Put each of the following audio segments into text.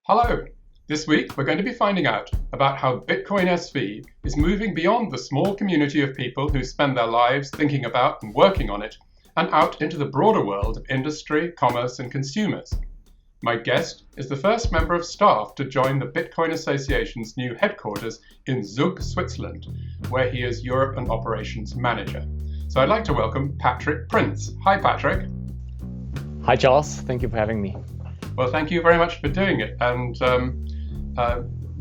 Hello! This week we're going to be finding out about how Bitcoin SV is moving beyond the small community of people who spend their lives thinking about and working on it, and out into the broader world of industry, commerce and consumers. My guest is the first member of staff to join the Bitcoin Association's new headquarters in Zug, Switzerland, where he is Europe and Operations Manager. So I'd like to welcome Patrick Prinz. Hi Patrick. Hi Charles, thank you for having me. Well, thank you very much for doing it, and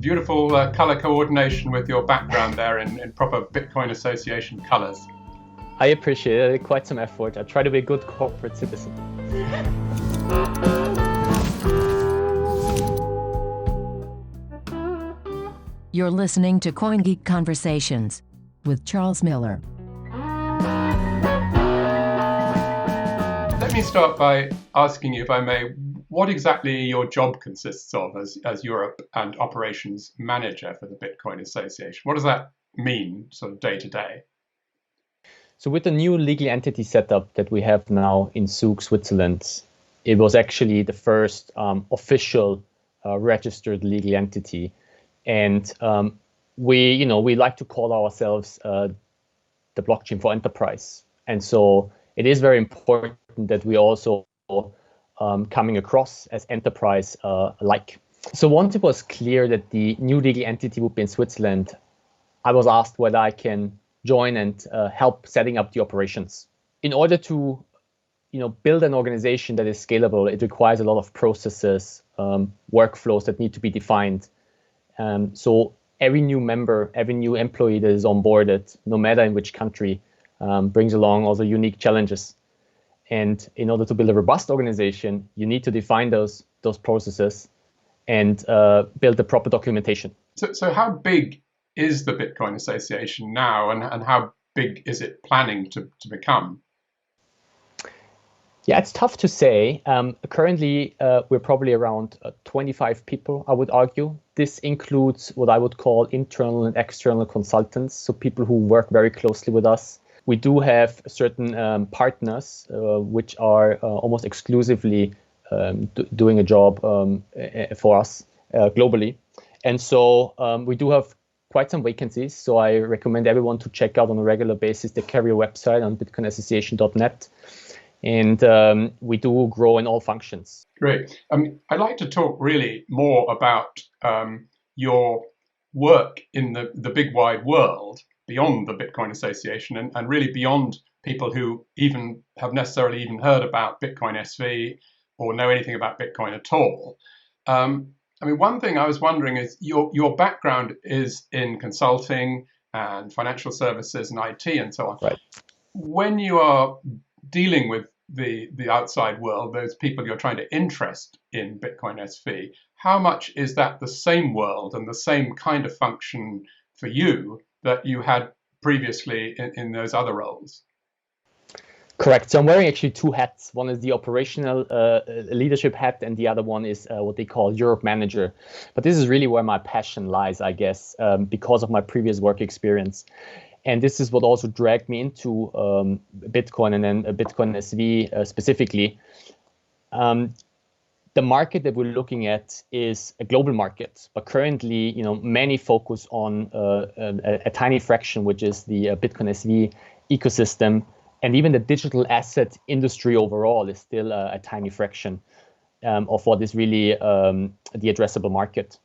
beautiful color coordination with your background there in proper Bitcoin Association colors. I appreciate it, quite some effort. I try to be a good corporate citizen. You're listening to CoinGeek Conversations with Charles Miller. Let me start by asking you, if I may, what exactly your job consists of as Europe and Operations Manager for the Bitcoin Association? What does that mean, sort of day to day? So with the new legal entity setup that we have now in Zug, Switzerland, it was actually the first official registered legal entity. And we like to call ourselves the blockchain for enterprise. And so it is very important that we also coming across as enterprise like. So once it was clear that the new legal entity would be in Switzerland, I was asked whether I can join and help setting up the operations. In order to build an organization that is scalable, it requires a lot of processes, workflows that need to be defined. So every new member, every new employee that is onboarded, no matter in which country, brings along also unique challenges. And in order to build a robust organization, you need to define those processes and build the proper documentation. So how big is the Bitcoin Association now, and how big is it planning to become? Yeah, it's tough to say. Currently, we're probably around 25 people, I would argue. This includes what I would call internal and external consultants, so people who work very closely with us. We do have certain partners which are almost exclusively doing a job for us globally. And so we do have quite some vacancies. So I recommend everyone to check out on a regular basis the Carrier website on bitcoinassociation.net. And we do grow in all functions. Great. I'd like to talk really more about your work in the big wide world beyond the Bitcoin Association and really beyond people who even have necessarily even heard about Bitcoin SV or know anything about Bitcoin at all. One thing I was wondering is your background is in consulting and financial services and IT and so on. Right. When you are dealing with the outside world, those people you're trying to interest in Bitcoin SV, how much is that the same world and the same kind of function for you that you had previously in those other roles? Correct. So I'm wearing actually two hats. One is the operational leadership hat, and the other one is what they call Europe Manager. But this is really where my passion lies, I guess, because of my previous work experience. And this is what also dragged me into Bitcoin and then Bitcoin SV specifically. The market that we're looking at is a global market, but currently, many focus on a tiny fraction, which is the Bitcoin SV ecosystem, and even the digital asset industry overall is still a tiny fraction of what is really the addressable market.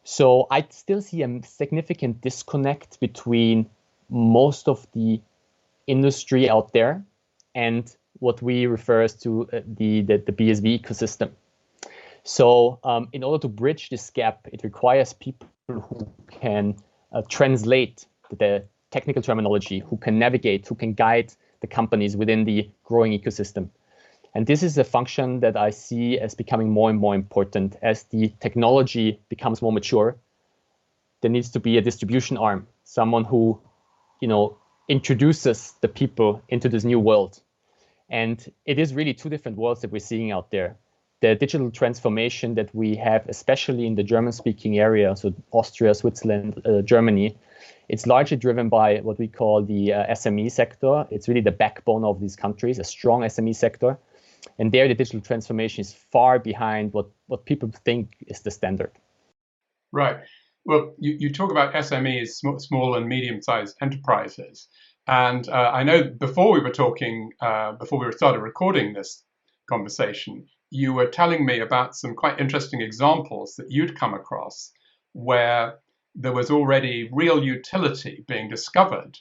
So I still see a significant disconnect between most of the industry out there and what we refer to the BSV ecosystem. So in order to bridge this gap, it requires people who can translate the technical terminology, who can navigate, who can guide the companies within the growing ecosystem. And this is a function that I see as becoming more and more important as the technology becomes more mature. There needs to be a distribution arm, someone who, introduces the people into this new world. And it is really two different worlds that we're seeing out there. The digital transformation that we have, especially in the German-speaking area, so Austria, Switzerland, Germany, it's largely driven by what we call the SME sector. It's really the backbone of these countries, a strong SME sector. And there, the digital transformation is far behind what people think is the standard. Right. Well, you talk about SMEs, small and medium-sized enterprises. And I know before we were talking, before we started recording this conversation, you were telling me about some quite interesting examples that you'd come across where there was already real utility being discovered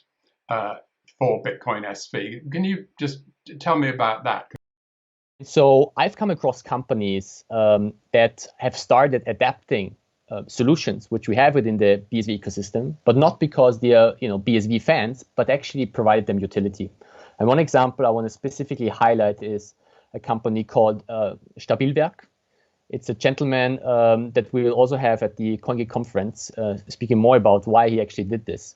for Bitcoin SV. Can you just tell me about that? So I've come across companies that have started adapting solutions which we have within the BSV ecosystem, but not because they are BSV fans, but actually provided them utility. And one example I want to specifically highlight is a company called Stabilwerk. It's a gentleman that we will also have at the CoinGeek Conference, speaking more about why he actually did this.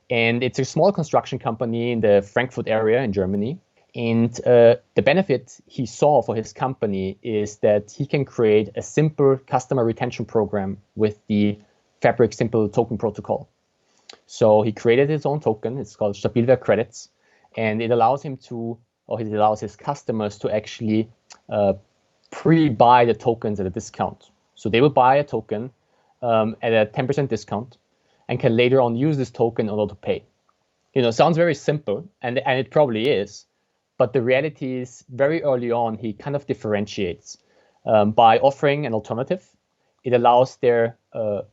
And it's a small construction company in the Frankfurt area in Germany. And the benefit he saw for his company is that he can create a simple customer retention program with the Fabric Simple Token Protocol. So he created his own token. It's called Stabilwerk Credits. And it allows him to, or it allows his customers to actually pre-buy the tokens at a discount. So they will buy a token at a 10% discount and can later on use this token in order to pay. Sounds very simple, and it probably is. But the reality is, very early on, he kind of differentiates by offering an alternative. It allows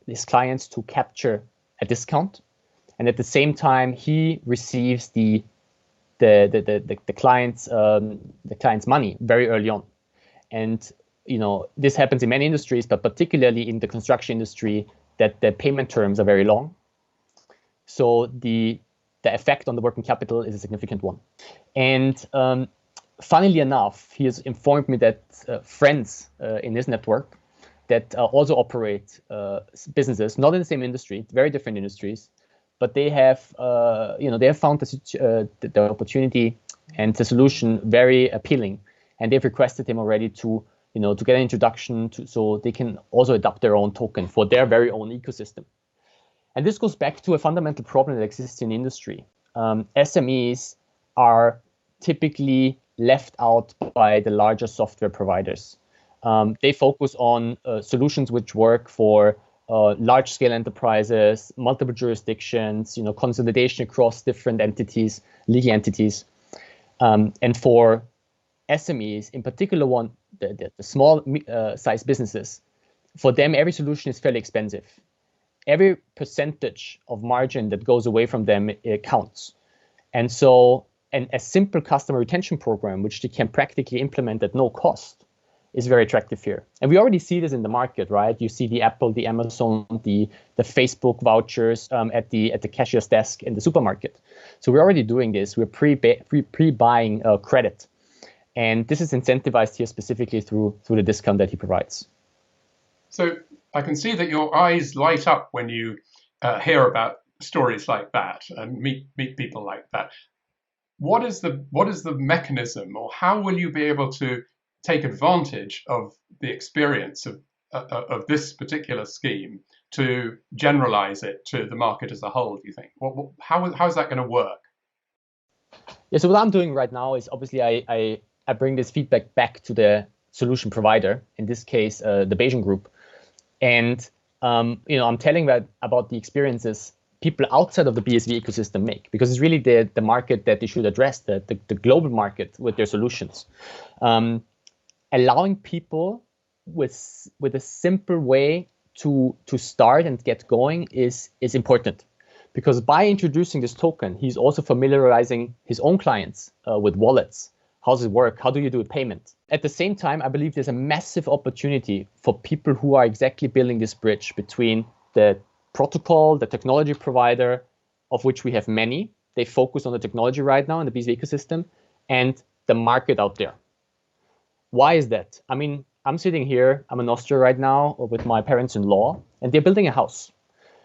his clients to capture a discount, and at the same time, he receives the client's money very early on. And this happens in many industries, but particularly in the construction industry, that the payment terms are very long. So the effect on the working capital is a significant one. And funnily enough, he has informed me that friends in his network that also operate businesses, not in the same industry, very different industries, but they have found the opportunity and the solution very appealing, and they've requested him already to get an introduction so they can also adopt their own token for their very own ecosystem. And this goes back to a fundamental problem that exists in industry. SMEs are typically left out by the larger software providers. They focus on solutions which work for large-scale enterprises, multiple jurisdictions, consolidation across different entities, legal entities. And for SMEs, in particular the small size businesses, for them, every solution is fairly expensive. Every percentage of margin that goes away from them, it counts. And so a simple customer retention program, which they can practically implement at no cost, is very attractive here. And we already see this in the market, right? You see the Apple, the Amazon, the Facebook vouchers at the cashier's desk in the supermarket. So we're already doing this. We're pre-buying credit. And this is incentivized here specifically through the discount that he provides. So I can see that your eyes light up when you hear about stories like that and meet people like that. What is the mechanism, or how will you be able to take advantage of the experience of this particular scheme to generalize it to the market as a whole, do you think? How is that going to work? Yeah, so what I'm doing right now is obviously I bring this feedback back to the solution provider, in this case, the Bayesian Group. And I'm telling about the experiences people outside of the BSV ecosystem make, because it's really the market that they should address, the global market with their solutions. Allowing people with a simple way to start and get going is important, because by introducing this token, he's also familiarizing his own clients with wallets. How does it work? How do you do a payment? At the same time, I believe there's a massive opportunity for people who are exactly building this bridge between the protocol, the technology provider, of which we have many. They focus on the technology right now in the BSV ecosystem, and the market out there. Why is that? I mean, I'm sitting here, I'm in Austria right now with my parents-in-law, and they're building a house.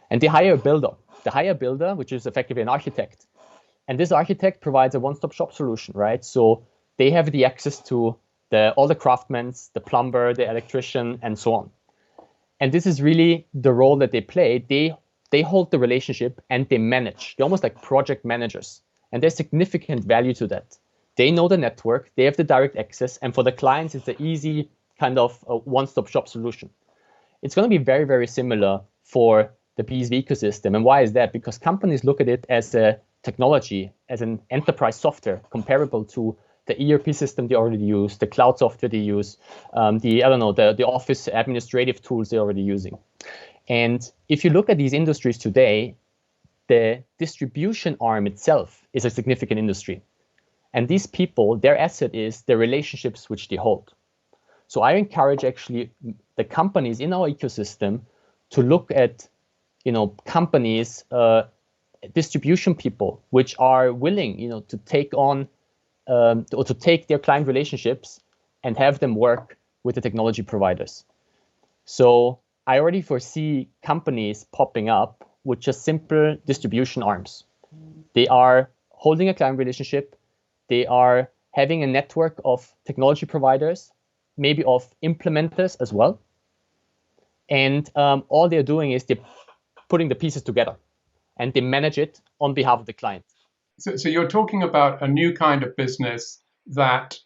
And they hire a builder. They hire a builder, which is effectively an architect. And this architect provides a one-stop shop solution, right? So they have the access to all the craftsmen, the plumber, the electrician, and so on. And this is really the role that they play. They hold the relationship and they manage. They're almost like project managers. And there's significant value to that, They know the network, they have the direct access, and for the clients, it's an easy kind of one-stop shop solution. It's going to be very, very similar for the BSV ecosystem. And why is that? Because companies look at it as a technology, as an enterprise software comparable to the ERP system they already use, the cloud software they use, the office administrative tools they're already using. And if you look at these industries today, the distribution arm itself is a significant industry. And these people, their asset is the relationships which they hold. So I encourage actually the companies in our ecosystem to look at, companies, distribution people, which are willing, to take on or to take their client relationships and have them work with the technology providers. So I already foresee companies popping up with just simple distribution arms. They are holding a client relationship. They are having a network of technology providers, maybe of implementers as well. And all they're doing is they're putting the pieces together and they manage it on behalf of the client. So you're talking about a new kind of business that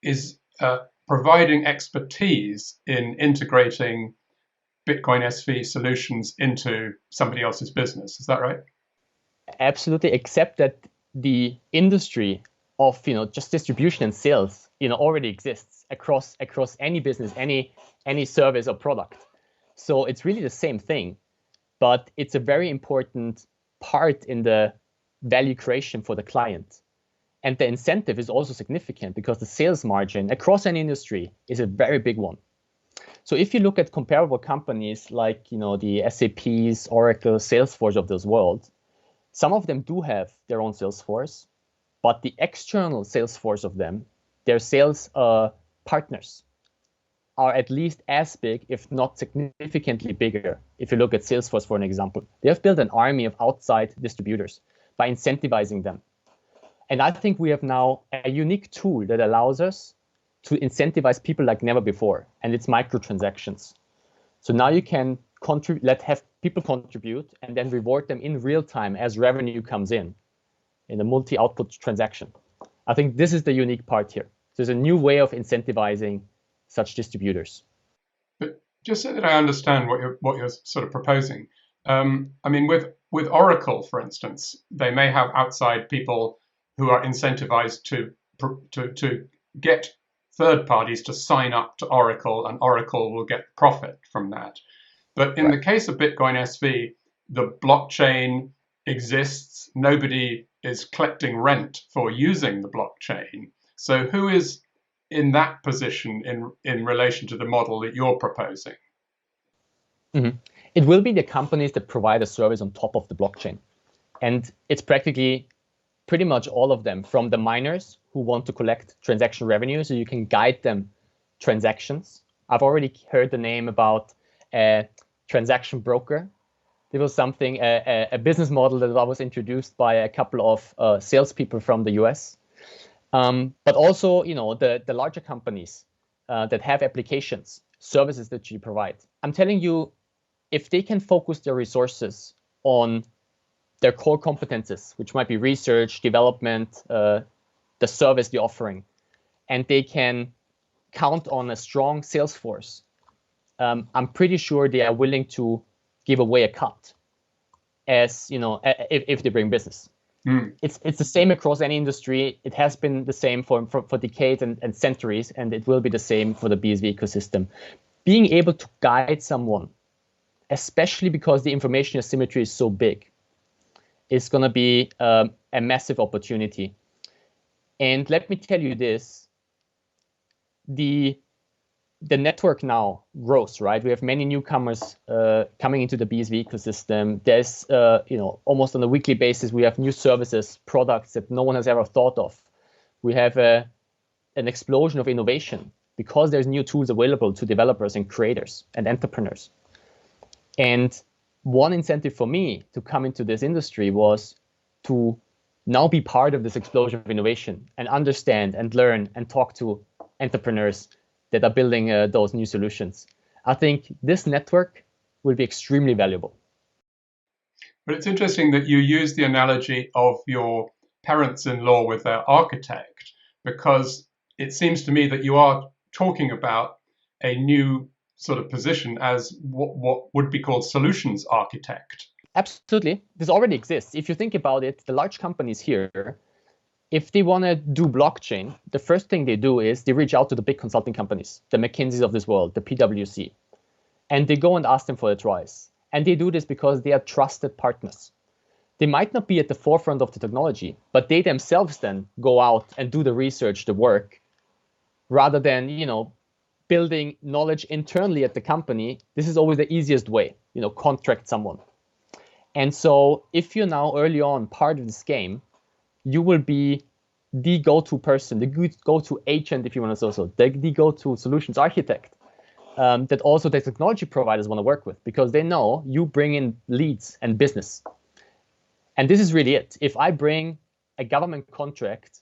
is providing expertise in integrating Bitcoin SV solutions into somebody else's business. Is that right? Absolutely, except that the industry of just distribution and sales already exists across any business, any service or product. So it's really the same thing, but it's a very important part in the value creation for the client. And the incentive is also significant because the sales margin across any industry is a very big one. So if you look at comparable companies like the SAPs, Oracle, Salesforce of this world, some of them do have their own sales force, but the external sales force of them, their sales partners, are at least as big, if not significantly bigger. If you look at Salesforce, for an example, they have built an army of outside distributors by incentivizing them. And I think we have now a unique tool that allows us to incentivize people like never before, and it's microtransactions. So now you can have people contribute and then reward them in real time as revenue comes in a multi-output transaction. I think this is the unique part here. There's a new way of incentivizing such distributors. But just so that I understand what you're sort of proposing, with Oracle, for instance, they may have outside people who are incentivized to get third parties to sign up to Oracle, and Oracle will get profit from that. But in the case of Bitcoin SV, the blockchain exists. Nobody is collecting rent for using the blockchain. So who is in that position in relation to the model that you're proposing? Mm-hmm. It will be the companies that provide a service on top of the blockchain. And it's practically pretty much all of them, from the miners who want to collect transaction revenue, so you can guide them transactions. I've already heard the name about a transaction broker. There was something, a business model that was introduced by a couple of salespeople from the US. But also, the larger companies that have applications, services that you provide. I'm telling you, if they can focus their resources on their core competences, which might be research, development, the service they're offering, and they can count on a strong sales force, I'm pretty sure they are willing to give away a cut, as if they bring business. It's the same across any industry. It has been the same for decades and centuries, and it will be the same for the BSV ecosystem. Being able to guide someone, especially because the information asymmetry is so big, is going to be a massive opportunity. And let me tell you this, the network now grows, right? We have many newcomers coming into the BSV ecosystem. There's, almost on a weekly basis, we have new services, products that no one has ever thought of. We have an explosion of innovation because there's new tools available to developers and creators and entrepreneurs. And one incentive for me to come into this industry was to now be part of this explosion of innovation and understand and learn and talk to entrepreneurs that are building those new solutions. I think this network will be extremely valuable. But it's interesting that you use the analogy of your parents-in-law with their architect, because it seems to me that you are talking about a new sort of position as what would be called solutions architect. Absolutely. This already exists. If you think about it, the large companies here, if they want to do blockchain, the first thing they do is they reach out to the big consulting companies, the McKinseys of this world, the PwC, and they go and ask them for advice. And they do this because they are trusted partners. They might not be at the forefront of the technology, but they themselves then go out and do the research, the work, rather than, building knowledge internally at the company. This is always the easiest way, contract someone. And so if you're now early on part of this game, you will be the go-to person, the go-to agent, if you want to say so, the go-to solutions architect that also the technology providers want to work with, because they know you bring in leads and business. And this is really it. If I bring a government contract,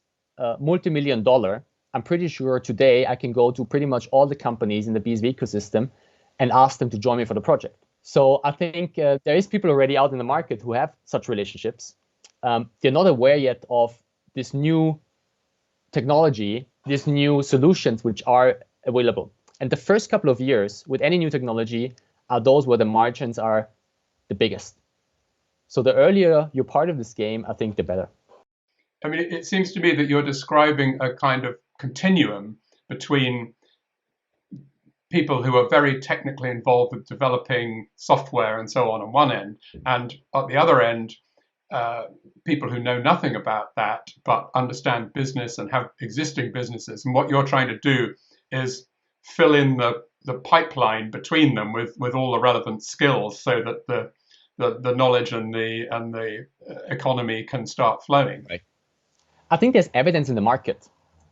multi-million-dollar, I'm pretty sure today I can go to pretty much all the companies in the BSV ecosystem and ask them to join me for the project. So I think there is people already out in the market who have such relationships. They're not aware yet of this new technology, these new solutions which are available. And the first couple of years with any new technology are those where the margins are the biggest. So the earlier you're part of this game, I think the better. I mean, it seems to me that you're describing a kind of continuum between people who are very technically involved with developing software and so on one end, and at the other end, people who know nothing about that but understand business and have existing businesses. And what you're trying to do is fill in the pipeline between them with all the relevant skills, so that the knowledge and the economy can start flowing. Right. I think there's evidence in the market.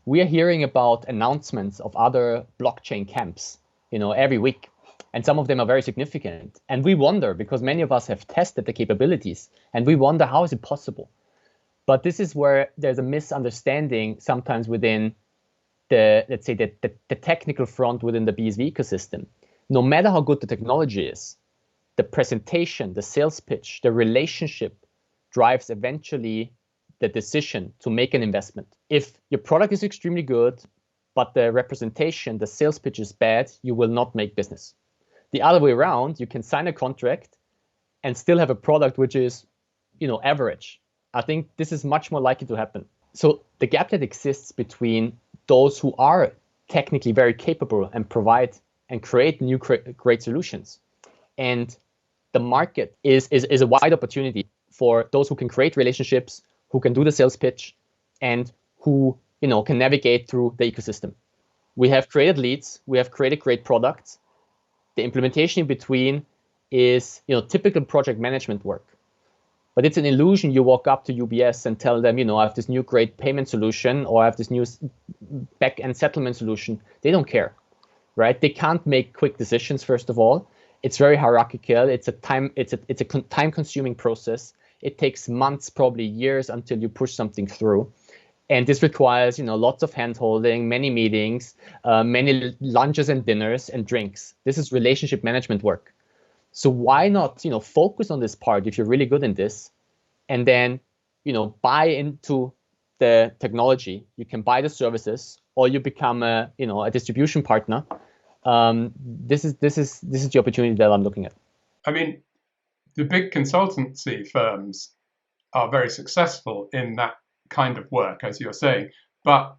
We are hearing about announcements of other blockchain camps, every week. And some of them are very significant. And we wonder, because many of us have tested the capabilities, and we wonder, how is it possible? But this is where there's a misunderstanding sometimes within let's say, the technical front within the BSV ecosystem. No matter how good the technology is, the presentation, the sales pitch, the relationship drives eventually the decision to make an investment. If your product is extremely good, but the representation, the sales pitch is bad, you will not make business. The other way around, you can sign a contract and still have a product which is, average. I think this is much more likely to happen. So the gap that exists between those who are technically very capable and provide and create new great solutions, and the market is a wide opportunity for those who can create relationships, who can do the sales pitch, and who can navigate through the ecosystem. We have created leads, we have created great products. The implementation in between is typical project management work. But it's an illusion. You walk up to UBS and tell them, I have this new great payment solution, or I have this new back-end settlement solution. They don't care, right? They can't make quick decisions, first of all. It's very hierarchical. It's a time-consuming process. It takes months, probably years, until you push something through. And this requires, lots of hand-holding, many meetings, many lunches and dinners and drinks. This is relationship management work. So why not, focus on this part if you're really good in this, and then, buy into the technology. You can buy the services, or you become a distribution partner. This is the opportunity that I'm looking at. I mean, the big consultancy firms are very successful in that kind of work, as you're saying, but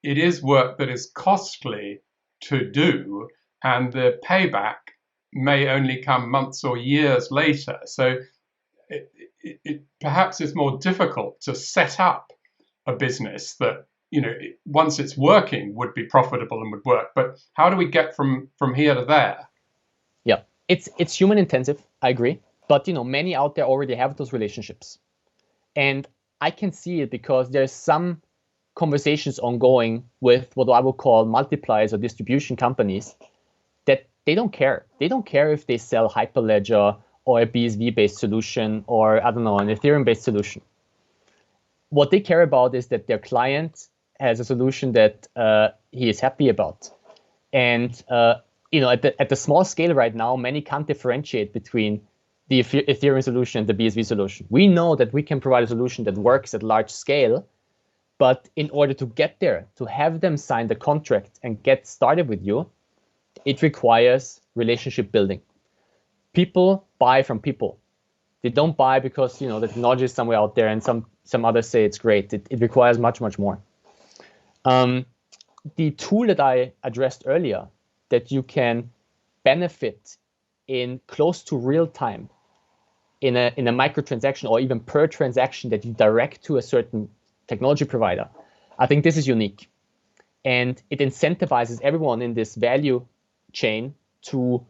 it is work that is costly to do, and the payback may only come months or years later. So it perhaps is more difficult to set up a business that, once it's working, would be profitable and would work. But how do we get from here to there? Yeah, it's human intensive, I agree. But many out there already have those relationships. And I can see it because there's some conversations ongoing with what I would call multipliers or distribution companies that they don't care. They don't care if they sell Hyperledger or a BSV-based solution, or, I don't know, an Ethereum-based solution. What they care about is that their client has a solution that he is happy about. And at the small scale right now, many can't differentiate between the Ethereum solution and the BSV solution. We know that we can provide a solution that works at large scale, But in order to get there, to have them sign the contract and get started with you, it requires relationship building. People buy from people. They don't buy because the technology is somewhere out there and some others say it's great. It requires much, much more. The tool that I addressed earlier, that you can benefit in close to real time in a microtransaction or even per transaction that you direct to a certain technology provider, I think this is unique. And it incentivizes everyone in this value chain to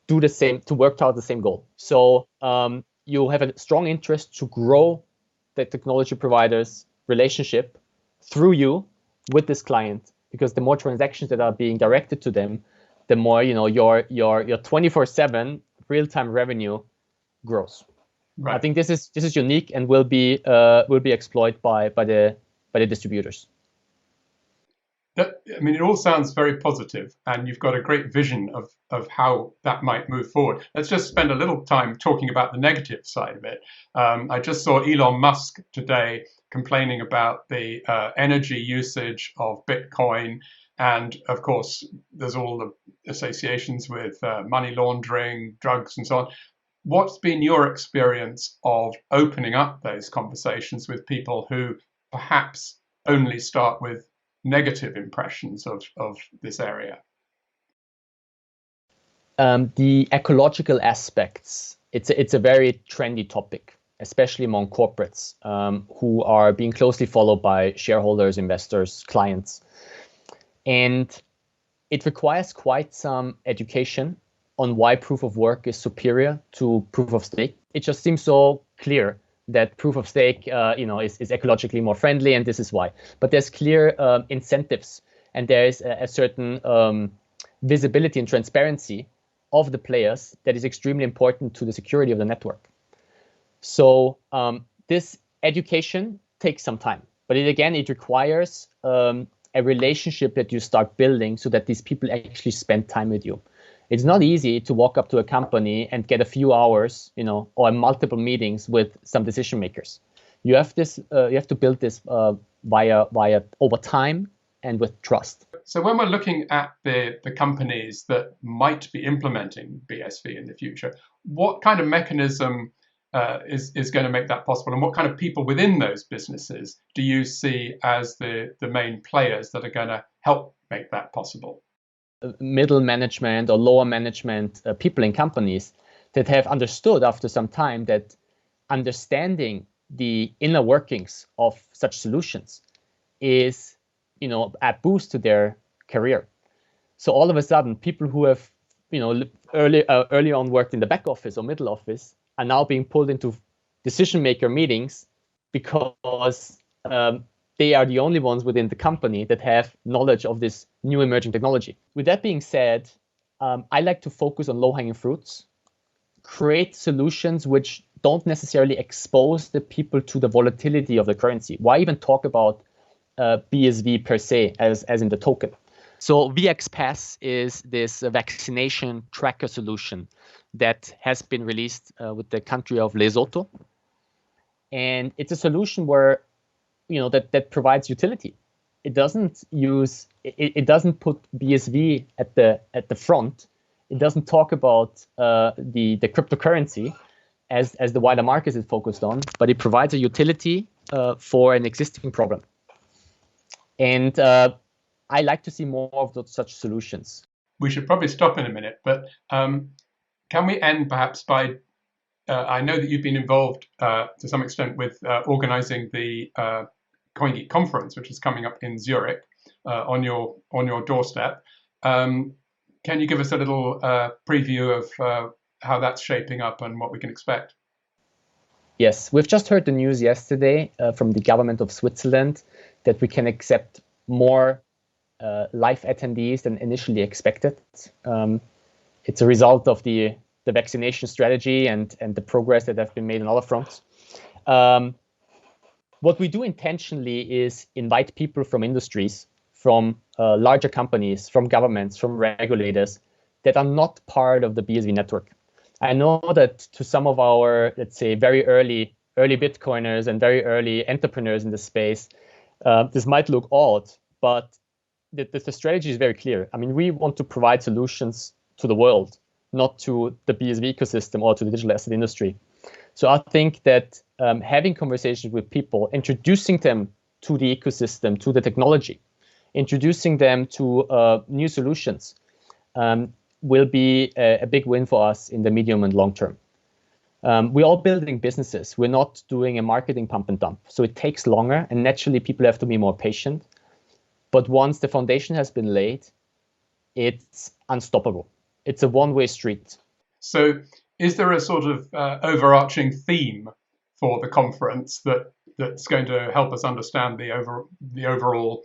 do the same, to work toward the same goal. So you have a strong interest to grow the technology provider's relationship through you with this client, because the more transactions that are being directed to them, the more your 24/7 real-time revenue grows. Right. I think this is unique and will be exploited by the distributors. It all sounds very positive, and you've got a great vision of how that might move forward. Let's just spend a little time talking about the negative side of it. I just saw Elon Musk today complaining about the energy usage of Bitcoin, and of course, there's all the associations with money laundering, drugs, and so on. What's been your experience of opening up those conversations with people who perhaps only start with negative impressions of this area? The ecological aspects, it's a very trendy topic, especially among corporates who are being closely followed by shareholders, investors, clients. And it requires quite some education on why proof of work is superior to proof of stake. It just seems so clear that proof of stake is ecologically more friendly, and this is why. But there's clear incentives, and there is a certain visibility and transparency of the players that is extremely important to the security of the network. So this education takes some time, but it requires a relationship that you start building so that these people actually spend time with you. It's not easy to walk up to a company and get a few hours, or multiple meetings with some decision makers. You have to build this via over time and with trust. So when we're looking at the companies that might be implementing BSV in the future, what kind of mechanism is going to make that possible, and what kind of people within those businesses do you see as the main players that are going to help make that possible? Middle management or lower management people in companies that have understood after some time that understanding the inner workings of such solutions is, a boost to their career. So all of a sudden, people who have, early on worked in the back office or middle office are now being pulled into decision maker meetings because they are the only ones within the company that have knowledge of this new emerging technology. With that being said, I like to focus on low-hanging fruits, create solutions which don't necessarily expose the people to the volatility of the currency. Why even talk about BSV per se as in the token? So VXPass is this vaccination tracker solution that has been released with the country of Lesotho. And it's a solution where that provides utility. It doesn't put BSV at the front. It doesn't talk about the cryptocurrency as the wider market is focused on, but it provides a utility for an existing problem. And I like to see more of such solutions. We should probably stop in a minute, but can we end perhaps by I know that you've been involved to some extent with organizing the CoinGeek Conference, which is coming up in Zurich on your doorstep. Can you give us a little preview of how that's shaping up and what we can expect? Yes, we've just heard the news yesterday from the government of Switzerland that we can accept more live attendees than initially expected. It's a result of the vaccination strategy and the progress that have been made on other fronts. What we do intentionally is invite people from industries, from larger companies, from governments, from regulators that are not part of the BSV network. I know that to some of our, let's say, very early Bitcoiners and very early entrepreneurs in the space, This might look odd, but the strategy is very clear. I mean, we want to provide solutions to the world, not to the BSV ecosystem or to the digital asset industry. So I think that having conversations with people, introducing them to the ecosystem, to the technology, introducing them to new solutions will be a big win for us in the medium and long term. We're all building businesses. We're not doing a marketing pump and dump. So it takes longer, and naturally people have to be more patient. But once the foundation has been laid, it's unstoppable. It's a one-way street. So is there a sort of overarching theme for the conference that's going to help us understand the overall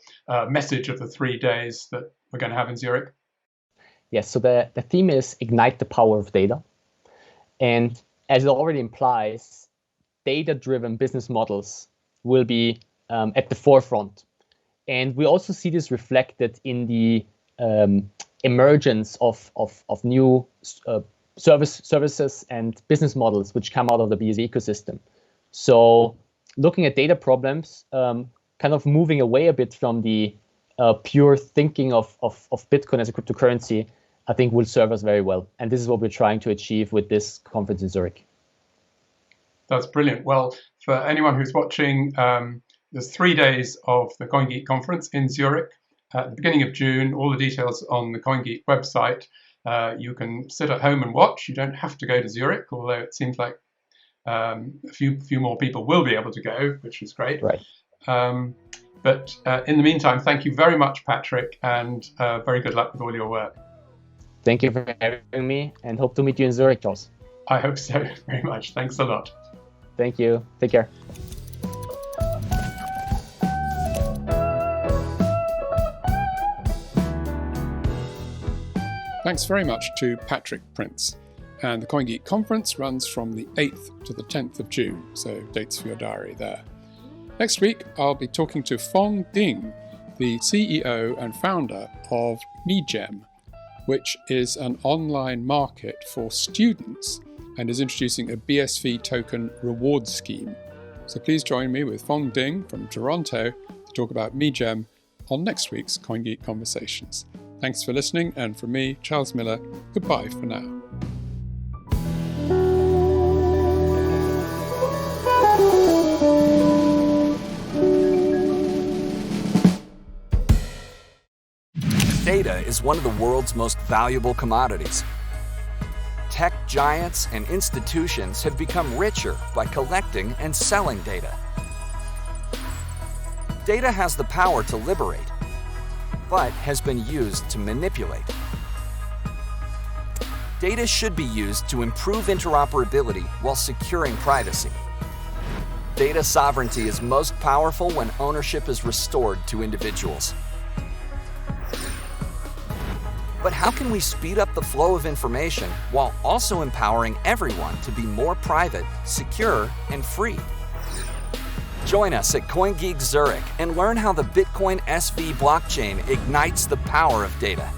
message of the 3 days that we're going to have in Zurich? Yes, so the theme is Ignite the Power of Data. And as it already implies, data-driven business models will be at the forefront. And we also see this reflected in the emergence of new services and business models which come out of the BSV ecosystem. So looking at data problems, kind of moving away a bit from the pure thinking of Bitcoin as a cryptocurrency, I think will serve us very well. And this is what we're trying to achieve with this conference in Zurich. That's brilliant. Well, for anyone who's watching, there's 3 days of the CoinGeek conference in Zurich at the beginning of June. All the details on the CoinGeek website. You can sit at home and watch. You don't have to go to Zurich, although it seems like a few more people will be able to go, which is great. Right. But in the meantime, thank you very much, Patrick, and very good luck with all your work. Thank you for having me, and hope to meet you in Zurich, Charles. I hope so very much. Thanks a lot. Thank you. Take care. Thanks very much to Patrick Prinz. And the CoinGeek conference runs from the 8th to the 10th of June, so dates for your diary there. Next week, I'll be talking to Phong Ding, the CEO and founder of MeGem, which is an online market for students and is introducing a BSV token reward scheme. So please join me with Phong Ding from Toronto to talk about MeGem on next week's CoinGeek Conversations. Thanks for listening, and from me, Charles Miller, goodbye for now. Data is one of the world's most valuable commodities. Tech giants and institutions have become richer by collecting and selling data. Data has the power to liberate, but has been used to manipulate. Data should be used to improve interoperability while securing privacy. Data sovereignty is most powerful when ownership is restored to individuals. But how can we speed up the flow of information while also empowering everyone to be more private, secure, and free? Join us at CoinGeek Zurich and learn how the Bitcoin SV blockchain ignites the power of data.